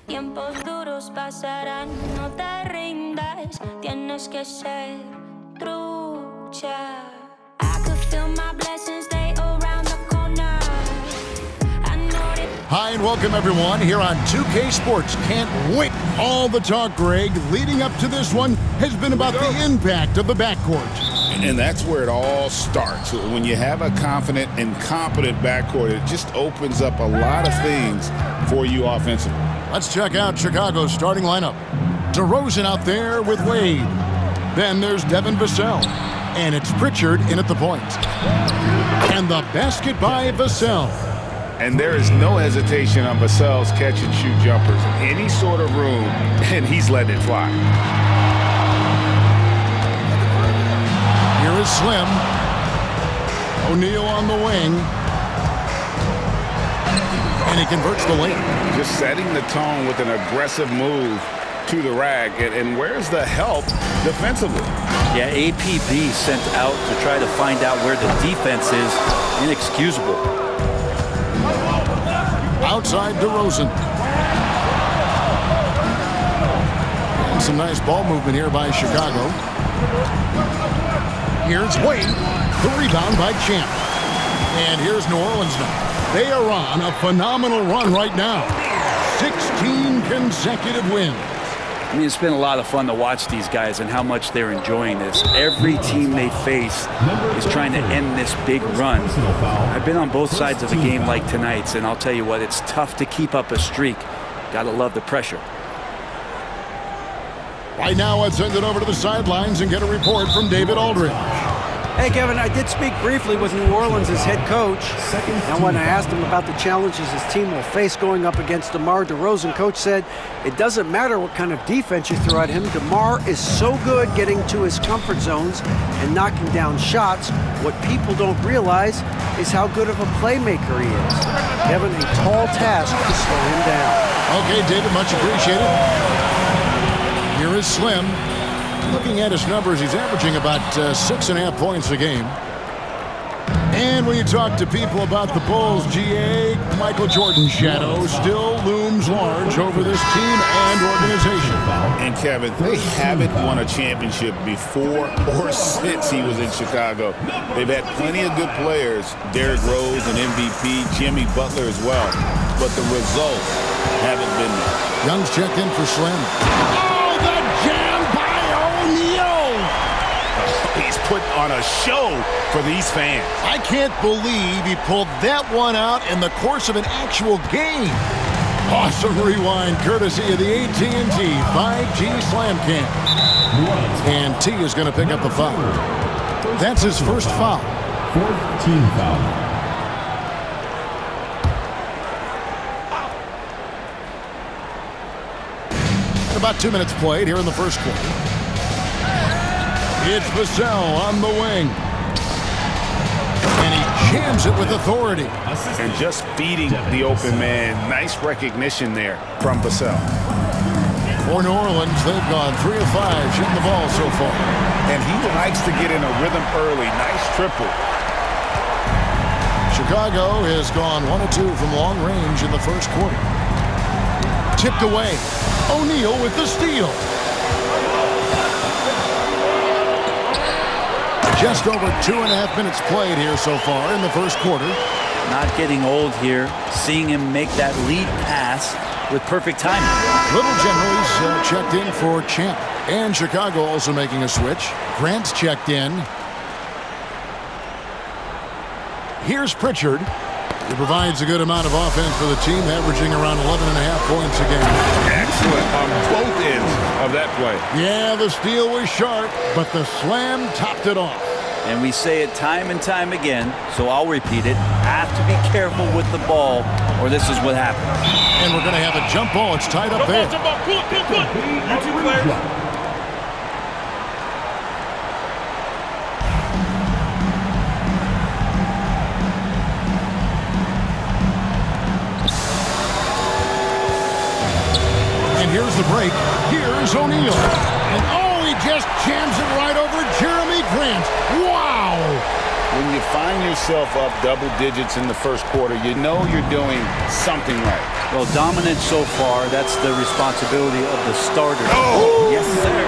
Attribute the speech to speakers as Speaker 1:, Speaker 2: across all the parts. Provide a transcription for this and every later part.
Speaker 1: Tiempos duros pasarán, no te rindas. Tienes que ser trucha. I could feel my blessings, they around the corner. I know that.
Speaker 2: Hi and welcome everyone here on 2K Sports. Can't wait. All the talk, Greg, leading up to this one has been about the impact of the backcourt.
Speaker 3: And that's where it all starts. When you have a confident and competent backcourt, it just opens up a lot of things for you offensively.
Speaker 2: Let's check out Chicago's starting lineup. DeRozan out there with Wade. Then there's Devin Vassell. And it's Pritchard in at the point. And the basket by Vassell.
Speaker 3: And there is no hesitation on Vassell's catch-and-shoot jumpers. Any sort of room, and he's letting it fly.
Speaker 2: Here is Slim. O'Neal on the wing. And he converts the lane.
Speaker 3: Just setting the tone with an aggressive move to the rack. And where's the help defensively?
Speaker 4: Yeah, APB sent out to try to find out where the defense is. Inexcusable.
Speaker 2: Outside DeRozan. And some nice ball movement here by Chicago. Here's Wade. The rebound by Champ. And here's New Orleans now. They are on a phenomenal run right now. 16 consecutive wins.
Speaker 4: I mean, it's been a lot of fun to watch these guys and how much they're enjoying this. Every team they face is trying to end this big run. I've been on both sides of a game like tonight's, and I'll tell you what, it's tough to keep up a streak. Gotta love the pressure.
Speaker 2: Right now, let's send it over to the sidelines and get a report from David Aldridge.
Speaker 5: Hey, Kevin, I did speak briefly with New Orleans' head coach. And when I asked him about the challenges his team will face going up against DeMar DeRozan, coach said, it doesn't matter what kind of defense you throw at him. DeMar is so good getting to his comfort zones and knocking down shots. What people don't realize is how good of a playmaker he is. Kevin, a tall task to slow him down.
Speaker 2: Okay, David, much appreciated. Here is Slim. Looking at his numbers, he's averaging about 6.5 points a game. And when you talk to people about the Bulls, GA, Michael Jordan's shadow still looms large over this team and organization.
Speaker 3: And Kevin, they haven't won a championship before or since he was in Chicago. They've had plenty of good players, Derrick Rose, an MVP, Jimmy Butler as well. But the results haven't been there.
Speaker 2: Young's checked in for Slim. Oh, the jam by O'Neal!
Speaker 3: He's put on a show for these fans.
Speaker 2: I can't believe he pulled that one out in the course of an actual game. Awesome rewind courtesy of the AT&T 5G Slam Cam. And T is going to pick up the foul. That's his first foul.
Speaker 6: Fourth team foul.
Speaker 2: About 2 minutes played here in the first quarter. It's Vassell on the wing. And he jams it with authority.
Speaker 3: And just beating the open man. Nice recognition there from Vassell.
Speaker 2: For New Orleans, they've gone 3 of 5 shooting the ball so far.
Speaker 3: And he likes to get in a rhythm early. Nice triple.
Speaker 2: Chicago has gone 1 of 2 from long range in the first quarter. Tipped away. O'Neal with the steal. Just over 2.5 minutes played here so far in the first quarter.
Speaker 4: Not getting old here. Seeing him make that lead pass with perfect timing.
Speaker 2: Little General's checked in for Champ. And Chicago also making a switch. Grant's checked in. Here's Pritchard. He provides a good amount of offense for the team, averaging around 11.5 points a game.
Speaker 3: Excellent on both ends of that play.
Speaker 2: Yeah, the steal was sharp, but the slam topped it off.
Speaker 4: And we say it time and time again, so I'll repeat it. Have to be careful with the ball, or this is what happens.
Speaker 2: And we're going to have a jump ball. It's tied up there.
Speaker 6: You two players.
Speaker 2: Here's the break. Here's O'Neal. And oh, he just jams it right over Jeremy Grant. Wow!
Speaker 3: When you find yourself up double digits in the first quarter, you know you're doing something right.
Speaker 4: Well, dominant so far, that's the responsibility of the starter.
Speaker 3: Oh!
Speaker 4: Yes, sir.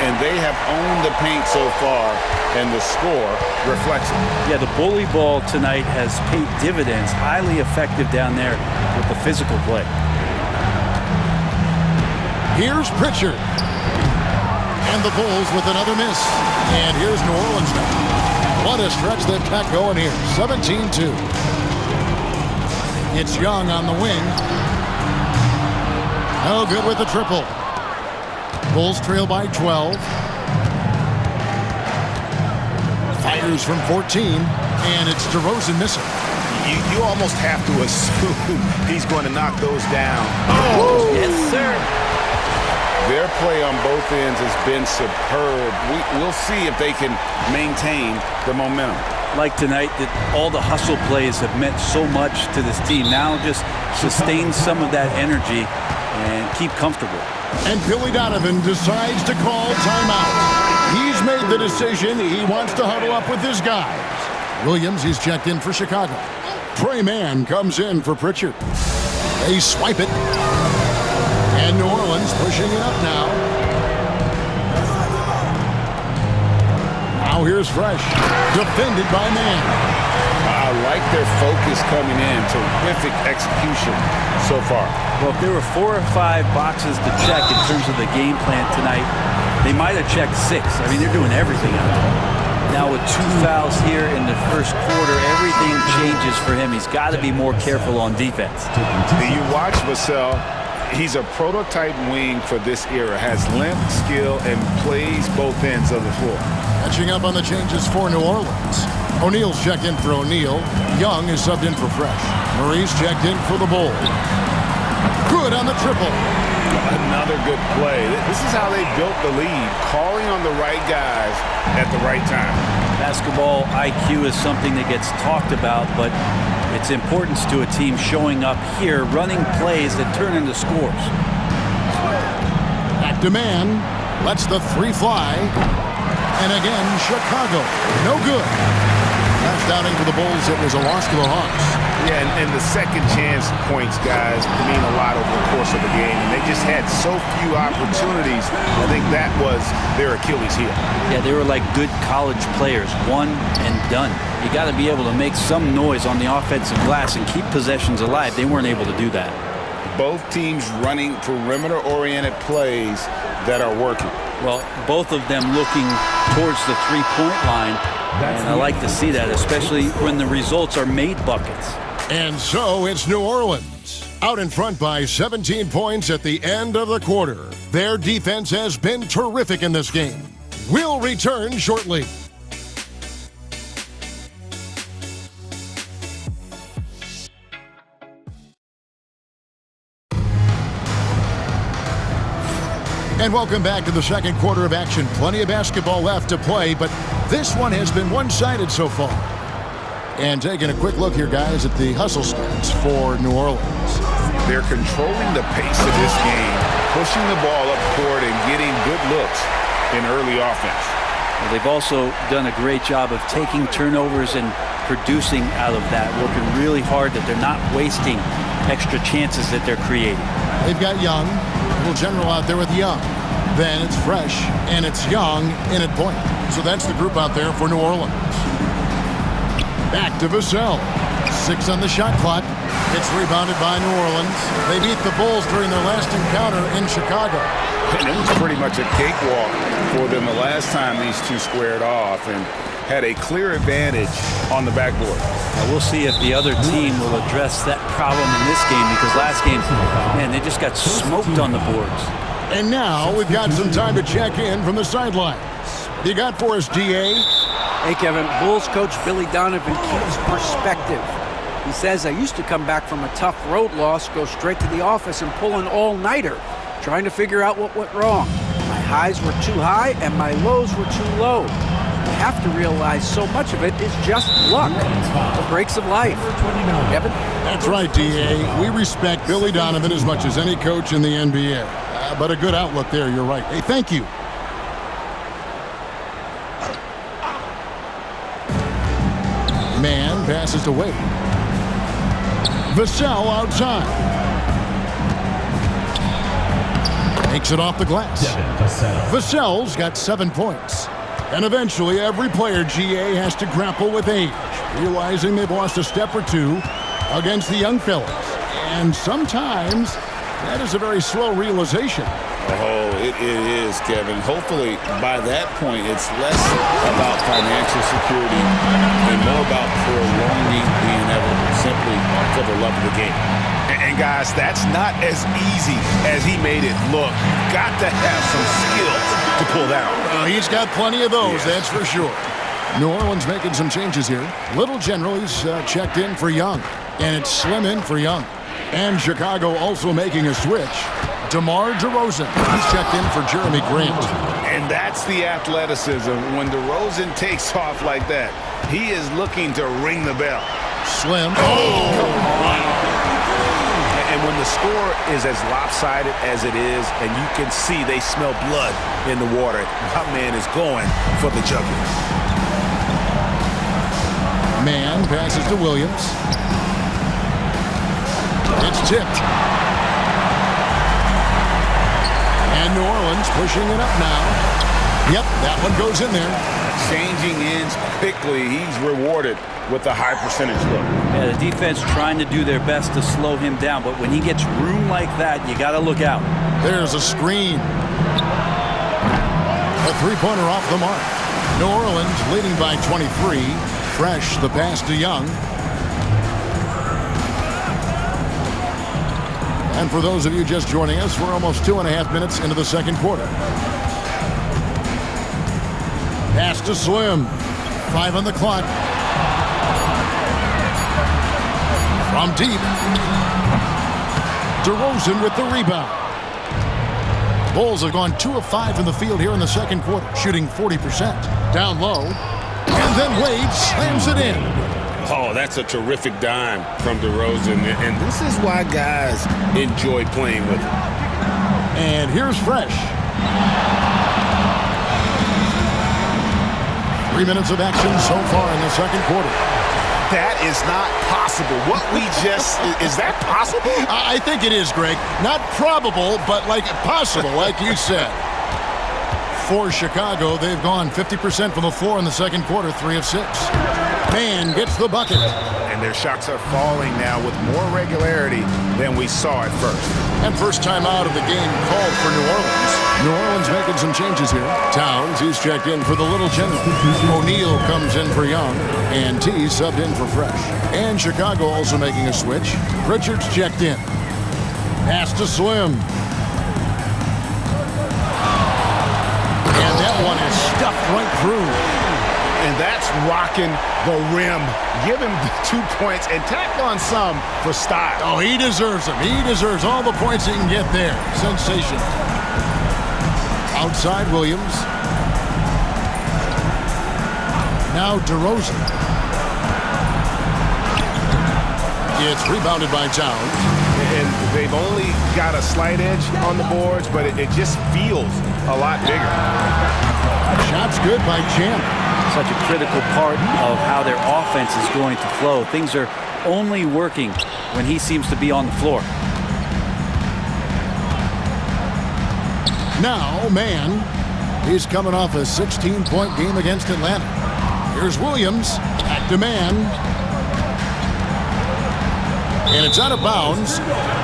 Speaker 3: And they have owned the paint so far, and the score reflects it.
Speaker 4: Yeah, the bully ball tonight has paid dividends. Highly effective down there with the physical play.
Speaker 2: Here's Pritchard. And the Bulls with another miss. And here's New Orleans now. What a stretch they've got going here. 17-2. It's Young on the wing. No good with the triple. Bulls trail by 12. Fires from 14. And it's DeRozan missing.
Speaker 3: You almost have to assume he's going to knock those down.
Speaker 4: Oh, yes, sir.
Speaker 3: Their play on both ends has been superb. We'll see if they can maintain the momentum.
Speaker 4: Like tonight, that all the hustle plays have meant so much to this team. Now just sustain some of that energy and keep comfortable.
Speaker 2: And Billy Donovan decides to call timeout. He's made the decision. He wants to huddle up with his guys. Williams, he's checked in for Chicago. Trey Mann comes in for Pritchard. They swipe it. And New Orleans pushing it up now. Now here's Fresh. Defended by Mann.
Speaker 3: I like their focus coming in. Terrific execution so far.
Speaker 4: Well, if there were 4 or 5 boxes to check in terms of the game plan tonight, they might have checked 6. I mean, they're doing everything out there. Now with 2 fouls here in the first quarter, everything changes for him. He's got to be more careful on defense.
Speaker 3: Do you watch Vassell? He's a prototype wing for this era. Has length, skill, and plays both ends of the floor.
Speaker 2: Catching up on the changes for New Orleans. O'Neal's checked in for O'Neal. Young is subbed in for Fresh. Marie's checked in for the Bulls. Good on the triple.
Speaker 3: Another good play. This is how they built the lead, calling on the right guys at the right time.
Speaker 4: Basketball IQ is something that gets talked about, but its importance to a team showing up here, running plays that turn into scores.
Speaker 2: Back to Mann. Lets the 3 fly. And again, Chicago. No good. Last outing for the Bulls, it was a loss to the Hawks.
Speaker 3: Yeah, and the second chance points, guys, mean a lot over the course of the game. And they just had so few opportunities. I think that was their Achilles heel.
Speaker 4: Yeah, they were like good college players, one and done. You got to be able to make some noise on the offensive glass and keep possessions alive. They weren't able to do that.
Speaker 3: Both teams running perimeter-oriented plays that are working.
Speaker 4: Well, both of them looking towards the three-point line, and I like to see that, especially when the results are made buckets.
Speaker 2: And so it's New Orleans, out in front by 17 points at the end of the quarter. Their defense has been terrific in this game. We'll return shortly. And welcome back to the second quarter of action. Plenty of basketball left to play, but this one has been one-sided so far. And taking a quick look here, guys, at the hustle stats for New Orleans.
Speaker 3: They're controlling the pace of this game, pushing the ball up court and getting good looks in early offense.
Speaker 4: Well, they've also done a great job of taking turnovers and producing out of that, working really hard that they're not wasting extra chances that they're creating.
Speaker 2: They've got Young, a little general out there with Young. Then it's Fresh, and it's Young in at point. So that's the group out there for New Orleans. Back to Vassell. 6 on the shot clock. It's rebounded by New Orleans. They beat the Bulls during their last encounter in Chicago.
Speaker 3: And it was pretty much a cakewalk for them the last time these two squared off and had a clear advantage on the backboard.
Speaker 4: Now we'll see if the other team will address that problem in this game, because last game, man, they just got smoked on the boards.
Speaker 2: And now we've got some time to check in from the sidelines. You got for us, DA?
Speaker 5: Hey, Kevin, Bulls coach Billy Donovan keeps perspective. He says, I used to come back from a tough road loss, go straight to the office and pull an all-nighter, trying to figure out what went wrong. My highs were too high and my lows were too low. You have to realize so much of it is just luck, the breaks of life. Kevin?
Speaker 2: That's right, DA. We respect Billy Donovan as much as any coach in the NBA. But a good outlook there, you're right. Hey, thank you. Man passes to Wade. Vassell outside. Makes it off the glass. Vassell's got 7 points. And eventually, every player, GA, has to grapple with age, realizing they've lost a step or two against the young fellas. And sometimes, that is a very slow realization.
Speaker 3: Oh, it is, Kevin. Hopefully, by that point, it's less about financial security and more about prolonging the inevitable, simply for the love of the game.
Speaker 7: And guys, that's not as easy as he made it look. Got to have some skills to pull down.
Speaker 2: He's got plenty of those, that's for sure. New Orleans making some changes here. Little General, he's checked in for Young, and it's Slim in for Young. And Chicago also making a switch. DeMar DeRozan, he's checked in for Jeremy Grant.
Speaker 3: And that's the athleticism. When DeRozan takes off like that, he is looking to ring the bell.
Speaker 2: Slim. Oh, come on.
Speaker 7: And when the score is as lopsided as it is, and you can see they smell blood in the water, my man is going for the jugular.
Speaker 2: Man passes to Williams. It's tipped. And New Orleans pushing it up now. Yep, that one goes in there.
Speaker 3: Changing ends quickly. He's rewarded with a high percentage look.
Speaker 4: Yeah, the defense trying to do their best to slow him down, but when he gets room like that, you got to look out.
Speaker 2: There's a screen. A three-pointer off the mark. New Orleans leading by 23. Fresh, the pass to Young. And for those of you just joining us, we're almost 2.5 minutes into the second quarter. Pass to Slim. 5 on the clock. From deep. DeRozan with the rebound. Bulls have gone 2 of 5 in the field here in the second quarter, shooting 40%. Down low. And then Wade slams it in.
Speaker 3: Oh, that's a terrific dime from DeRozan. And this is why guys enjoy playing with him.
Speaker 2: And here's Fresh. 3 minutes of action so far in the second quarter.
Speaker 7: That is not possible. What we just, is that possible?
Speaker 2: I think it is, Greg. Not probable, but like possible, like you said. For Chicago, they've gone 50% from the floor in the second quarter, 3 of 6. Man gets the bucket.
Speaker 7: And their shots are falling now with more regularity than we saw at first.
Speaker 2: And first time out of the game called for New Orleans. New Orleans making some changes here. Towns, he's checked in for the Little General. O'Neal comes in for Young. And T subbed in for Fresh. And Chicago also making a switch. Richards checked in. Pass to Slim. And that one is stuffed right through.
Speaker 7: And that's rocking the rim. Give him 2 points and tack on some for style.
Speaker 2: Oh, he deserves them. He deserves all the points he can get there. Sensational. Outside Williams. Now DeRozan. It's rebounded by Towns.
Speaker 7: And they've only got a slight edge on the boards, but it just feels a lot bigger.
Speaker 2: Shot's good by Champ.
Speaker 4: Such a critical part of how their offense is going to flow. Things are only working when he seems to be on the floor.
Speaker 2: Now, Man, he's coming off a 16-point game against Atlanta. Here's Williams, back to Man. And it's out of bounds.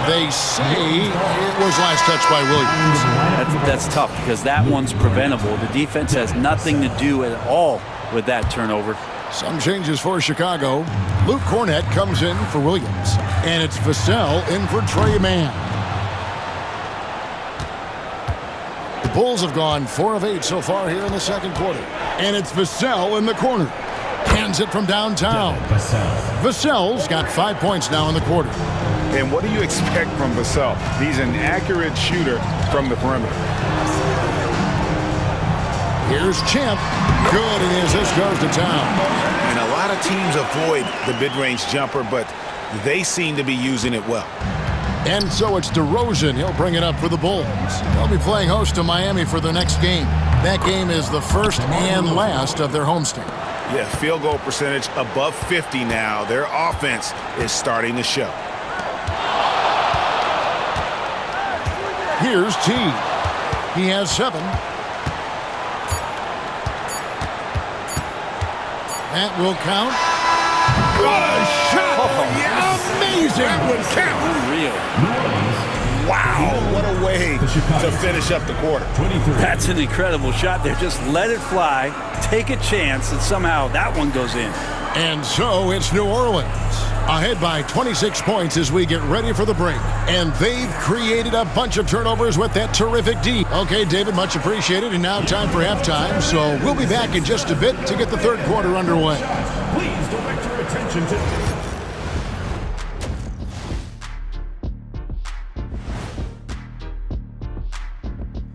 Speaker 2: They say it was last touched by Williams.
Speaker 4: That's tough because that one's preventable. The defense has nothing to do at all with that turnover.
Speaker 2: Some changes for Chicago. Luke Cornett comes in for Williams. And it's Vassell in for Trey Mann. The Bulls have gone 4 of 8 so far here in the second quarter. And it's Vassell in the corner. Hands it from downtown. Vassell's got 5 points now in the quarter.
Speaker 7: And what do you expect from Vassell? He's an accurate shooter from the perimeter.
Speaker 2: Here's Champ. Good, and as this goes to Town.
Speaker 7: And a lot of teams avoid the mid-range jumper, but they seem to be using it well.
Speaker 2: And so it's DeRozan. He'll bring it up for the Bulls. They'll be playing host to Miami for their next game. That game is the first and last of their homestand.
Speaker 7: Yeah, field goal percentage above 50 now. Their offense is starting to show.
Speaker 2: Here's T. He has 7. That will count. What a shot!
Speaker 7: Oh, yes.
Speaker 2: Amazing!
Speaker 7: That would count.
Speaker 4: Unreal.
Speaker 7: Wow, what a way to finish up the quarter.
Speaker 6: 23.
Speaker 4: That's an incredible shot there. Just let it fly, take a chance, and somehow that one goes in.
Speaker 2: And so it's New Orleans ahead by 26 points as we get ready for the break. And they've created a bunch of turnovers with that terrific D. Okay, David, much appreciated. And now time for halftime. So we'll be back in just a bit to get the third quarter underway.
Speaker 6: Please direct your attention to...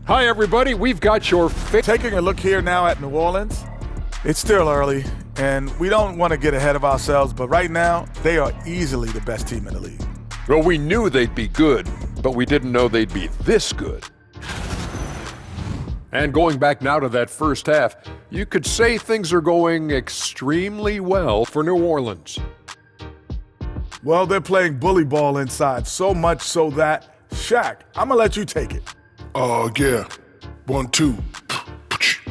Speaker 8: Hi, everybody. We've got your
Speaker 9: Taking a look here now at New Orleans, it's still early, and we don't want to get ahead of ourselves, but right now, they are easily the best team in the league.
Speaker 8: Well, we knew they'd be good, but we didn't know they'd be this good. And going back now to that first half, you could say things are going extremely well for New Orleans.
Speaker 9: Well, they're playing bully ball inside, so much so that, Shaq, I'm going to let you take it.
Speaker 10: Oh, yeah. 1, 2.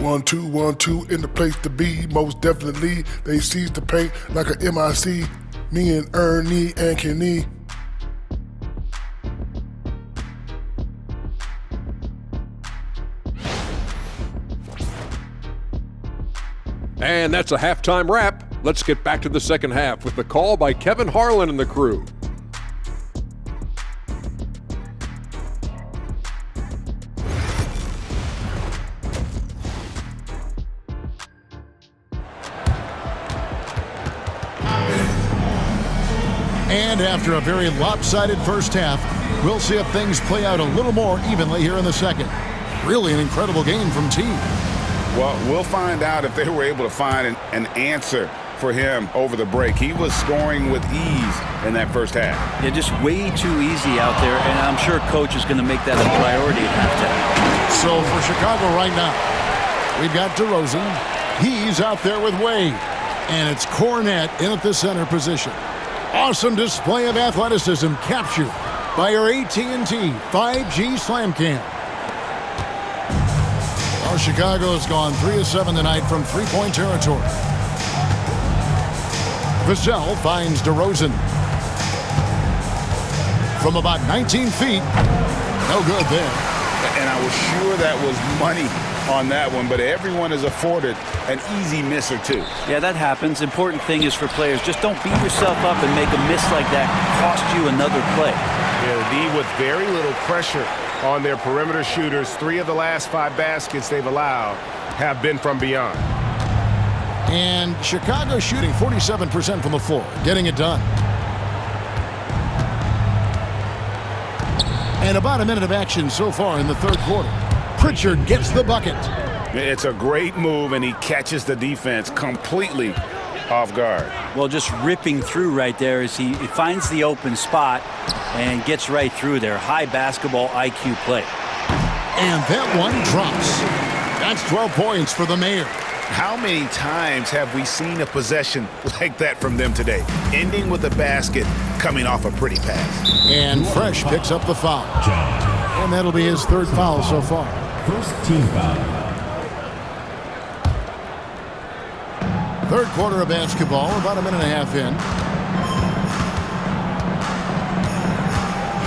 Speaker 10: 1, 2, 1, 2 in the place to be. Most definitely, they seize the paint like a MIC. Me and Ernie and Kenny.
Speaker 8: And that's a halftime wrap. Let's get back to the second half with the call by Kevin Harlan and the crew.
Speaker 2: And after a very lopsided first half, we'll see if things play out a little more evenly here in the second. Really an incredible game from T.
Speaker 3: Well, we'll find out if they were able to find an answer for him over the break. He was scoring with ease in that first half.
Speaker 4: Yeah, just way too easy out there, and I'm sure coach is going to make that a priority at halftime.
Speaker 2: So for Chicago right now, we've got DeRozan. He's out there with Wade. And it's Cornette in at the center position. Awesome display of athleticism captured by our AT&T 5G Slam Cam. Our Chicago's gone 3 of 7 tonight from three-point territory. Vassell finds DeRozan. From about 19 feet. No good there.
Speaker 3: And I was sure that was money on that one, but everyone is afforded an easy miss or two.
Speaker 4: Yeah, that happens. Important thing is for players, just don't beat yourself up and make a miss like that cost you another play.
Speaker 7: Yeah, the D with very little pressure on their perimeter shooters. 3 of the last 5 baskets they've allowed have been from beyond.
Speaker 2: And Chicago shooting 47% from the floor, getting it done. And about a minute of action so far in the third quarter. Pritchard gets the bucket.
Speaker 3: It's a great move, and he catches the defense completely off guard.
Speaker 4: Well, just ripping through right there as he finds the open spot and gets right through there. High basketball IQ play.
Speaker 2: And that one drops. That's 12 points for the Mayor.
Speaker 7: How many times have we seen a possession like that from them today? Ending with a basket coming off a pretty pass.
Speaker 2: And Fresh picks up the foul. And that'll be his third foul so far.
Speaker 6: First team foul.
Speaker 2: Third quarter of basketball, about a minute and a half in.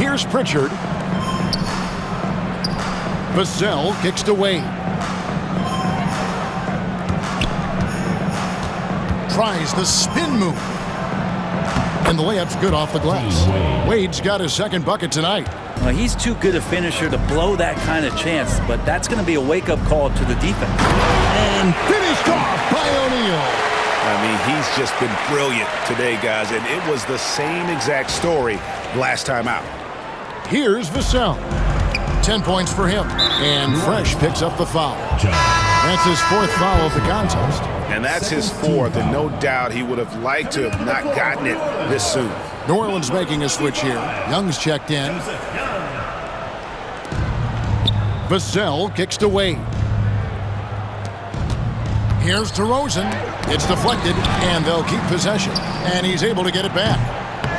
Speaker 2: Here's Pritchard. Vassell kicks to Wade. Tries the spin move. And the layup's good off the glass. Wade's got his second bucket tonight.
Speaker 4: Well, he's too good a finisher to blow that kind of chance, but that's going to be a wake-up call to the defense.
Speaker 2: And finished off by O'Neal.
Speaker 7: I mean, he's just been brilliant today, guys, and it was the same exact story last time out.
Speaker 2: Here's Vassell. 10 points for him. And Fresh picks up the foul. That's his fourth foul of the contest.
Speaker 7: And that's his fourth, and no doubt he would have liked to have not gotten it this soon.
Speaker 2: New Orleans making a switch here. Young's checked in. Vassell kicks to Wade. Here's DeRozan. It's deflected, and they'll keep possession. And he's able to get it back.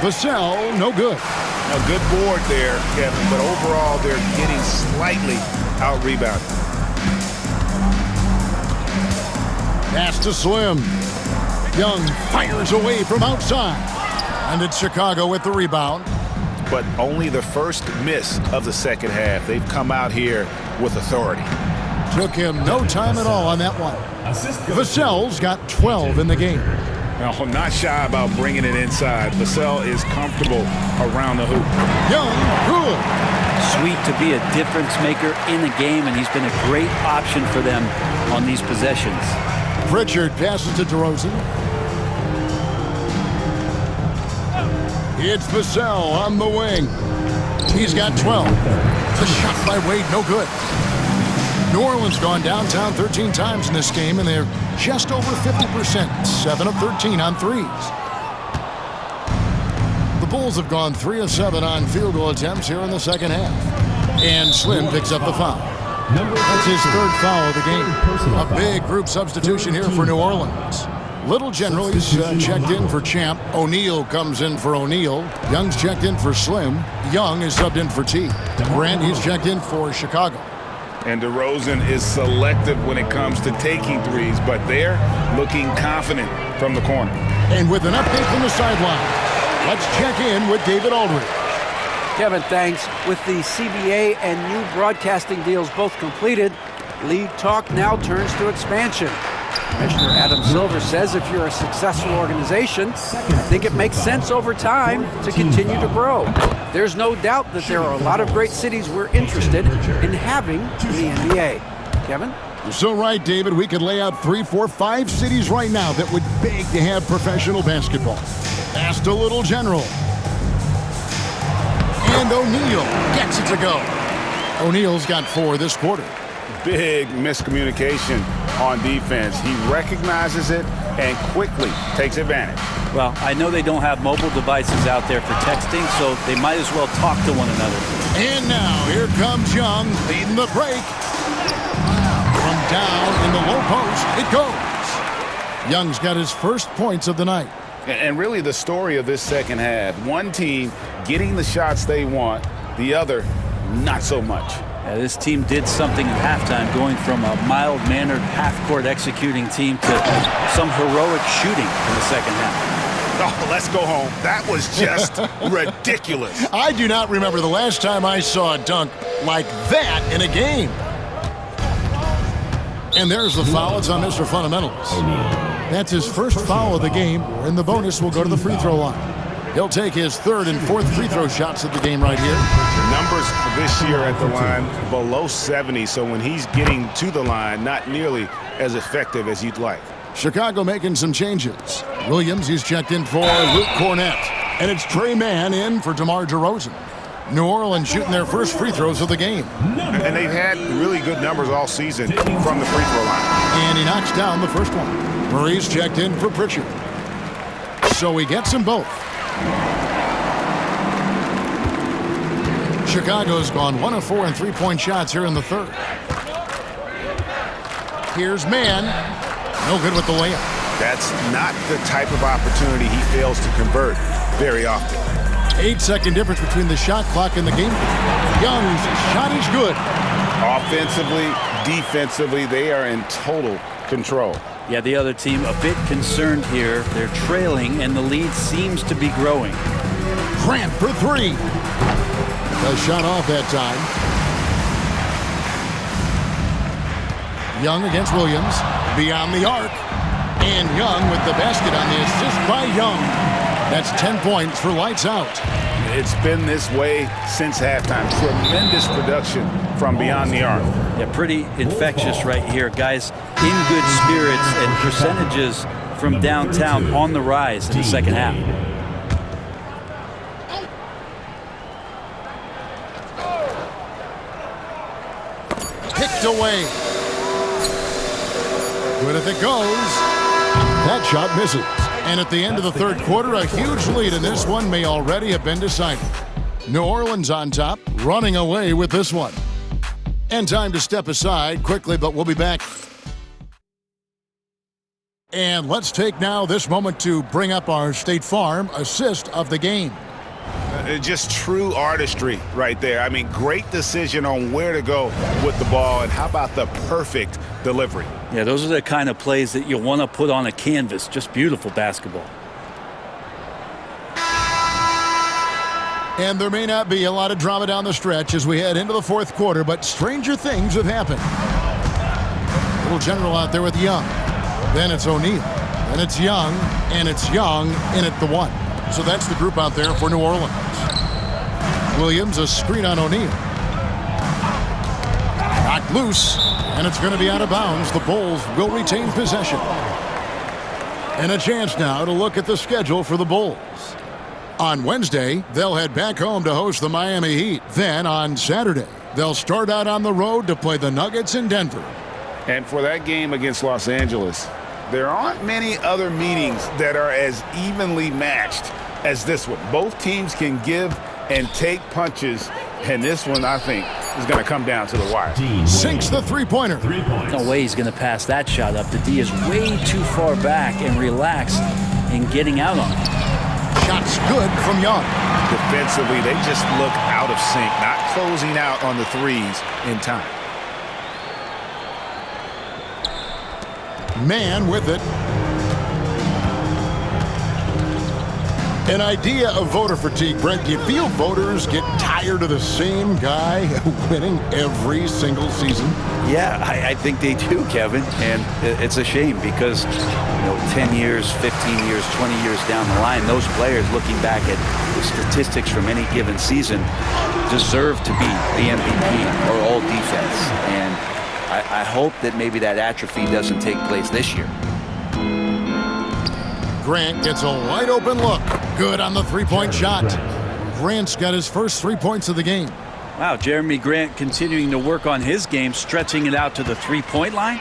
Speaker 2: Vassell, no good.
Speaker 3: A good board there, Kevin, but overall they're getting slightly out-rebounded.
Speaker 2: Pass to Slim. Young fires away from outside. And it's Chicago with the rebound.
Speaker 3: But only the first miss of the second half. They've come out here with authority.
Speaker 2: Took him no time at all on that one. Vassell's got 12 in the game.
Speaker 3: No, not shy about bringing it inside. Vassell is comfortable around the hoop.
Speaker 2: Young, good.
Speaker 4: Sweet to be a difference maker in the game, and he's been a great option for them on these possessions.
Speaker 2: Pritchard passes to DeRozan. It's Vassell on the wing. He's got 12. The shot by Wade, no good. New Orleans gone downtown 13 times in this game, and they're just over 50%, 7 of 13 on threes. The Bulls have gone 3 of 7 on field goal attempts here in the second half. And Slim picks up the foul. That's his third foul of the game. A big group substitution here for New Orleans. Little General is checked in for Champ. O'Neal comes in for O'Neal. Young's checked in for Slim. Young is subbed in for T. Grant, he's checked in for Chicago.
Speaker 3: And DeRozan is selective when it comes to taking threes, but they're looking confident from the corner.
Speaker 2: And with an update from the sideline, let's check in with David Aldridge.
Speaker 5: Kevin, thanks. With the CBA and new broadcasting deals both completed, league talk now turns to expansion. Commissioner Adam Silver says if you're a successful organization, I think it makes sense over time to continue to grow. There's no doubt that there are a lot of great cities we're interested in having in the NBA. Kevin?
Speaker 2: You're so right, David. We could lay out 3, 4, 5 cities right now that would beg to have professional basketball. Pass to Little General. And O'Neal gets it to go. O'Neal's got 4 this quarter.
Speaker 3: Big miscommunication on defense. He recognizes it and quickly takes advantage.
Speaker 4: Well, I know they don't have mobile devices out there for texting, so they might as well talk to one another.
Speaker 2: And now, here comes Young, leading the break. From down in the low post, it goes. Young's got his first points of the night.
Speaker 3: And really the story of this second half, one team getting the shots they want, the other not so much.
Speaker 4: This team did something at halftime, going from a mild-mannered half-court executing team to some heroic shooting in the second half.
Speaker 3: Oh, let's go home. That was just ridiculous.
Speaker 2: I do not remember the last time I saw a dunk like that in a game. And there's the foul. It's on Mr. Fundamentals. That's his first foul of the game, and the bonus will go to the free throw line. He'll take his third and fourth free throw shots of the game right here.
Speaker 3: Numbers this year at the line below 70, so when he's getting to the line, not nearly as effective as you'd like.
Speaker 2: Chicago making some changes. Williams, he's checked in for Luke Cornett. And it's Trey Mann in for DeMar DeRozan. New Orleans shooting their first free throws of the game.
Speaker 3: And they've had really good numbers all season from the free throw line.
Speaker 2: And he knocks down the first one. Murray's checked in for Pritchard. So he gets them both. Chicago's gone 1 of 4 in three-point shots here in the third. Here's Mann. No good with the layup.
Speaker 3: That's not the type of opportunity he fails to convert very often.
Speaker 2: 8-second difference between the shot clock and the game. Young's shot is good.
Speaker 3: Offensively, defensively, they are in total control.
Speaker 4: Yeah, the other team a bit concerned here. They're trailing, and the lead seems to be growing.
Speaker 2: Grant for 3. A shot off that time. Young against Williams. Beyond the arc. And Young with the basket on the assist by Young. That's 10 points for lights out.
Speaker 3: It's been this way since halftime. Tremendous production from beyond the arc.
Speaker 4: Yeah, pretty infectious right here. Guys in good spirits and percentages from downtown on the rise in the second half.
Speaker 2: Picked away. Good if it goes. That shot misses. And at the end of the third quarter, a huge lead in this one may already have been decided. New Orleans on top, running away with this one. And time to step aside quickly, but we'll be back. And let's take now this moment to bring up our State Farm assist of the game.
Speaker 3: Just true artistry right there. I mean, great decision on where to go with the ball, and how about the perfect delivery?
Speaker 4: Yeah, those are the kind of plays that you want to put on a canvas. Just beautiful basketball.
Speaker 2: And there may not be a lot of drama down the stretch as we head into the fourth quarter, but stranger things have happened. Little general out there with Young. Then it's O'Neal. Then it's Young, and it's Young in at the 1. So that's the group out there for New Orleans. Williams, a screen on O'Neal. Knocked loose, and it's going to be out of bounds. The Bulls will retain possession. And a chance now to look at the schedule for the Bulls. On Wednesday, they'll head back home to host the Miami Heat. Then on Saturday, they'll start out on the road to play the Nuggets in Denver.
Speaker 3: And for that game against Los Angeles, there aren't many other meetings that are as evenly matched as this one. Both teams can give and take punches, and this one, I think, is going to come down to the wire.
Speaker 2: Sinks the three-pointer.
Speaker 4: No way he's going to pass that shot up. The D is way too far back and relaxed in getting out on it.
Speaker 2: Shot's good from Young.
Speaker 3: Defensively, they just look out of sync, not closing out on the threes in time.
Speaker 2: Man with it. An idea of voter fatigue, Brent. Do you feel voters get tired of the same guy winning every single season?
Speaker 4: Yeah, I think they do, Kevin. And it's a shame because, 10 years, 15 years, 20 years down the line, those players looking back at the statistics from any given season deserve to be the MVP or all defense. And I hope that maybe that atrophy doesn't take place this year.
Speaker 2: Grant gets a wide open look. Good on the three-point shot. Grant's got his first 3 points of the game.
Speaker 4: Wow, Jeremy Grant continuing to work on his game, stretching it out to the three-point line.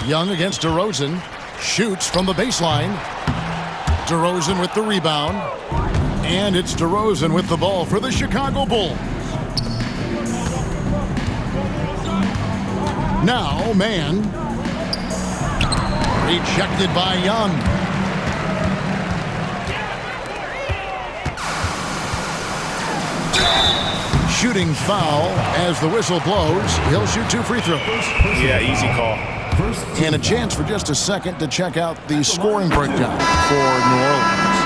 Speaker 2: Young against DeRozan. Shoots from the baseline. DeRozan with the rebound. And it's DeRozan with the ball for the Chicago Bulls. Now, man. Rejected by Young. Shooting foul as the whistle blows. He'll shoot 2 free throws.
Speaker 3: Yeah, easy call.
Speaker 2: And a chance for just a second to check out the scoring breakdown for New Orleans.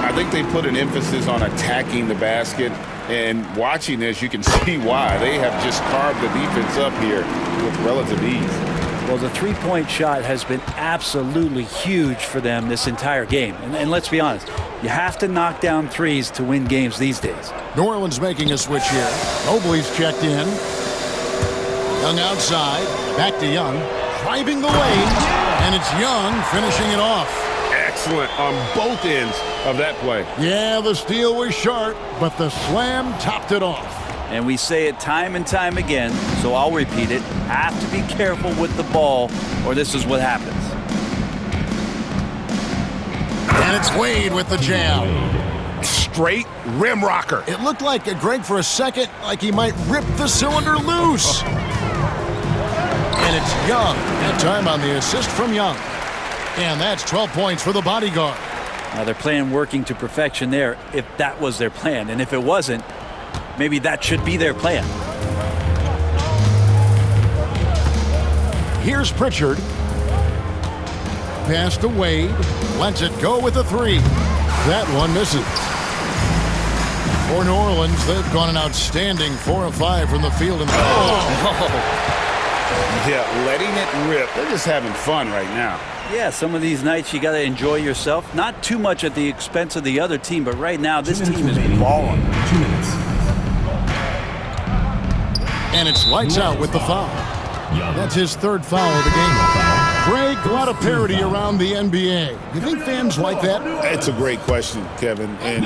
Speaker 3: I think they put an emphasis on attacking the basket, and watching this, you can see why. They have just carved the defense up here with relative ease.
Speaker 4: Well, the three-point shot has been absolutely huge for them this entire game. And let's be honest, you have to knock down threes to win games these days.
Speaker 2: New Orleans making a switch here. Mobley's checked in. Young outside. Back to Young. Driving the lane. And it's Young finishing it off.
Speaker 3: Excellent on both ends of that play.
Speaker 2: Yeah, the steal was sharp, but the slam topped it off.
Speaker 4: And we say it time and time again, so I'll repeat it. Have to be careful with the ball, or this is what happens.
Speaker 2: And it's Wade with the jam.
Speaker 3: Straight rim rocker.
Speaker 2: It looked like Greg for a second, like he might rip the cylinder loose. And it's Young. That time on the assist from Young. And that's 12 points for the bodyguard.
Speaker 4: Now they're playing working to perfection there, if that was their plan. And if it wasn't, maybe that should be their plan.
Speaker 2: Here's Pritchard. Pass to Wade. Lets it go with a 3. That one misses. For New Orleans, they've gone an outstanding 4 of 5 from the field.
Speaker 3: Yeah, letting it rip. They're just having fun right now.
Speaker 4: Yeah, some of these nights you got to enjoy yourself. Not too much at the expense of the other team, but right now this team is balling.
Speaker 6: 2 minutes.
Speaker 2: And it's lights out with the foul. That's his 3rd foul of the game. Greg, a lot of parity around the NBA. You think fans like that?
Speaker 3: It's a great question, Kevin. And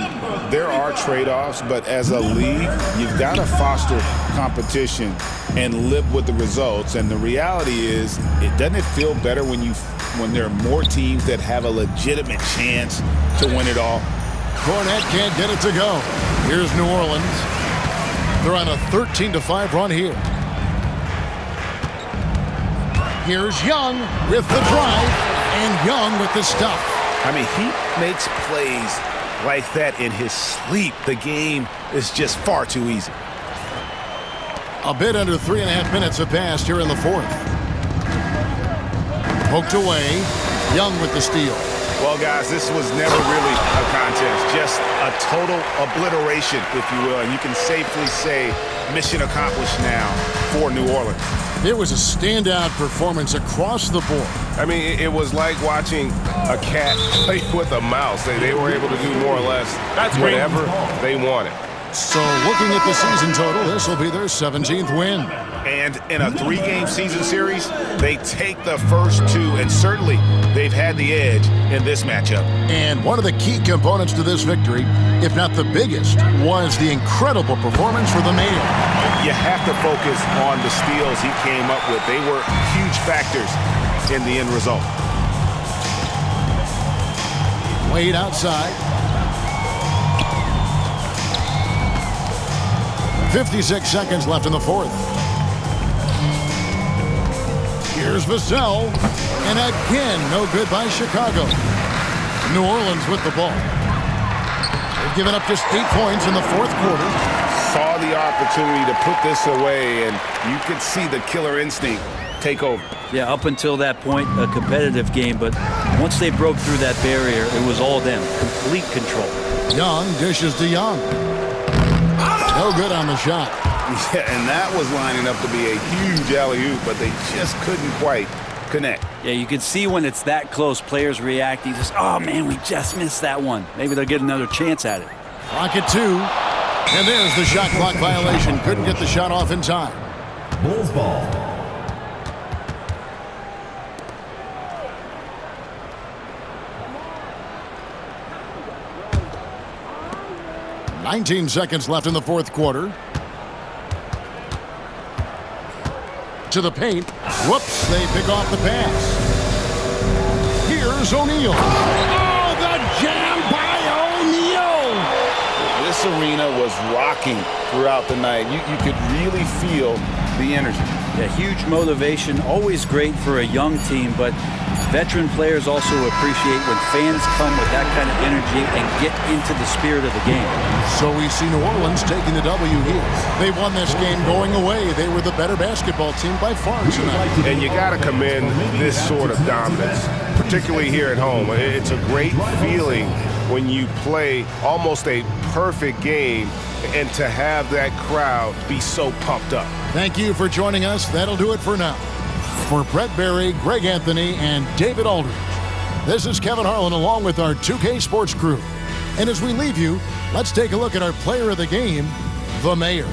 Speaker 3: there are trade-offs, but as a league, you've got to foster competition and live with the results. And the reality is, doesn't it feel better when there are more teams that have a legitimate chance to win it all?
Speaker 2: Fournette can't get it to go. Here's New Orleans. They're on a 13-5 run here. Here's Young with the drive, and Young with the stuff.
Speaker 7: I mean, he makes plays like that in his sleep. The game is just far too easy.
Speaker 2: A bit under 3.5 minutes have passed here in the fourth. Poked away. Young with the steal.
Speaker 7: Well, guys, this was never really a contest. Just a total obliteration, if you will. And you can safely say mission accomplished now for New Orleans.
Speaker 2: It was a standout performance across the board.
Speaker 11: I mean, it was like watching a cat play with a mouse. They were able to do more or less whatever they wanted.
Speaker 2: So looking at the season total, this will be their 17th win.
Speaker 7: And in a 3-game season series, they take the first 2, and certainly they've had the edge in this matchup.
Speaker 2: And one of the key components to this victory, if not the biggest, was the incredible performance for the Mayor.
Speaker 7: You have to focus on the steals he came up with. They were huge factors in the end result.
Speaker 2: Wade outside. 56 seconds left in the fourth. Here's Vassell, and again, no good by Chicago. New Orleans with the ball. They've given up just 8 points in the fourth quarter.
Speaker 7: Saw the opportunity to put this away, and you could see the killer instinct take over.
Speaker 4: Yeah, up until that point, a competitive game, but once they broke through that barrier, it was all them. Complete control.
Speaker 2: Young dishes to Young. No good on the shot.
Speaker 7: Yeah, and that was lining up to be a huge alley-oop, but they just couldn't quite connect.
Speaker 4: Yeah, you can see when it's that close, players reacting. Just, oh, man, we just missed that one. Maybe they'll get another chance at it.
Speaker 2: Clock at 2. And there's the shot clock violation. Couldn't get the shot off in time.
Speaker 6: Bulls ball.
Speaker 2: "19 seconds left in the fourth quarter. To the paint. Whoops, they pick off the pass. Here's O'Neal. Oh, the jam by O'Neal!
Speaker 7: This arena was rocking throughout the night. You could really feel the energy.
Speaker 4: Yeah, huge motivation, always great for a young team, but veteran players also appreciate when fans come with that kind of energy and get into the spirit of the game.
Speaker 2: So we see New Orleans taking the W here. They won this game going away. They were the better basketball team by far tonight.
Speaker 11: And you got to commend this sort of dominance, particularly here at home. It's a great feeling when you play almost a perfect game and to have that crowd be so pumped up.
Speaker 2: Thank you for joining us. That'll do it for now. For Brett Berry, Greg Anthony, and David Aldridge, this is Kevin Harlan along with our 2K Sports crew. And as we leave you, let's take a look at our player of the game, the Mayor.